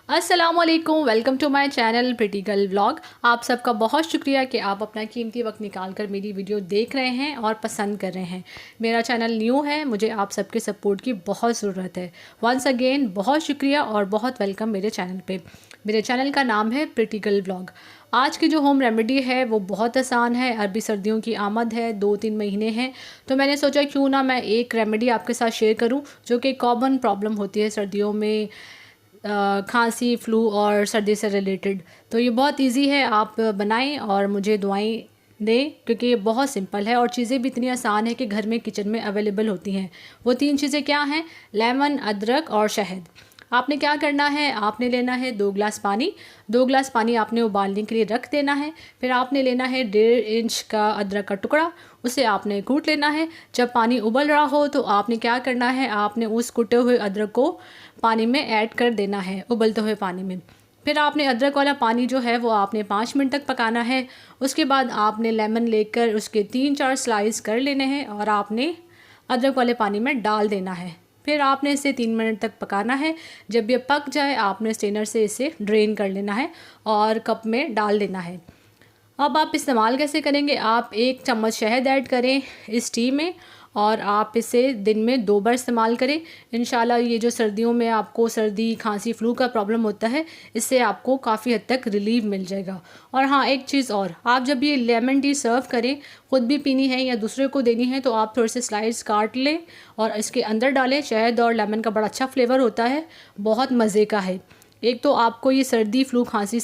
अस्सलामुअलैकुम, welcome to my channel pretty girl vlog. आप सबका बहुत शुक्रिया कि आप अपना कीमती वक्त निकाल कर मेरी वीडियो देख रहे हैं और पसंद कर रहे हैं। मेरा चैनल न्यू है, मुझे आप सबके सपोर्ट की बहुत ज़रूरत है। वंस अगेन बहुत शुक्रिया और बहुत वेलकम मेरे चैनल पे। मेरे चैनल का नाम है प्रिटी गर्ल व्लॉग। आज की जो होम रेमेडी है वो बहुत आसान है। अरबी सर्दियों की आमद है, 2-3 महीने हैं, तो मैंने सोचा क्यों ना मैं एक रेमेडी आपके साथ शेयर करूं जो कि कॉमन प्रॉब्लम होती है सर्दियों में, खांसी, फ्लू और सर्दी से रिलेटेड। तो ये बहुत इजी है, आप बनाएं और मुझे दुआएं दें, क्योंकि ये बहुत सिंपल है और चीज़ें भी इतनी आसान है कि घर में किचन में अवेलेबल होती हैं। वो 3 चीज़ें क्या हैं? लेमन, अदरक और शहद। आपने क्या करना है, आपने लेना है 2 गिलास पानी। 2 गिलास पानी आपने उबालने के लिए रख देना है। फिर आपने लेना है 1.5 इंच का अदरक का टुकड़ा, उसे आपने कूट लेना है। जब पानी उबल रहा हो तो आपने क्या करना है, आपने उस कुटे हुए अदरक को पानी में ऐड कर देना है, उबलते हुए पानी में। फिर आपने अदरक वाला पानी जो है वो आपने 5 मिनट तक पकाना है। उसके बाद आपने लेमन लेकर उसके 3-4 स्लाइस कर लेने हैं और आपने अदरक वाले पानी में डाल देना है। फिर आपने इसे 3 मिनट तक पकाना है। जब ये पक जाए आपने स्ट्रेनर से इसे ड्रेन कर लेना है और कप में डाल देना है। अब आप इस्तेमाल कैसे करेंगे, आप 1 चम्मच शहद ऐड करें इस टी में और आप इसे दिन में 2 बार इस्तेमाल करें। इंशाल्लाह ये जो सर्दियों में आपको सर्दी, खांसी, फ्लू का प्रॉब्लम होता है, इससे आपको काफ़ी हद तक रिलीफ मिल जाएगा। और हाँ, एक चीज़ और, आप जब ये लेमन टी सर्व करें, ख़ुद भी पीनी है या दूसरे को देनी है, तो आप थोड़े से स्लाइस काट लें और इसके अंदर डालें। शहद और लेमन का बड़ा अच्छा फ्लेवर होता है, बहुत मज़े का है। एक तो आपको ये सर्दी, फ्लू, खांसी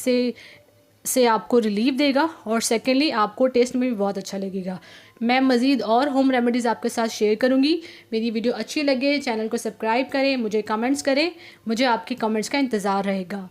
से आपको रिलीफ देगा और सेकेंडली आपको टेस्ट में भी बहुत अच्छा लगेगा। मैं मज़ीद और होम रेमेडीज़ आपके साथ शेयर करूंगी। मेरी वीडियो अच्छी लगे चैनल को सब्सक्राइब करें, मुझे कमेंट्स करें, मुझे आपकी कमेंट्स का इंतज़ार रहेगा।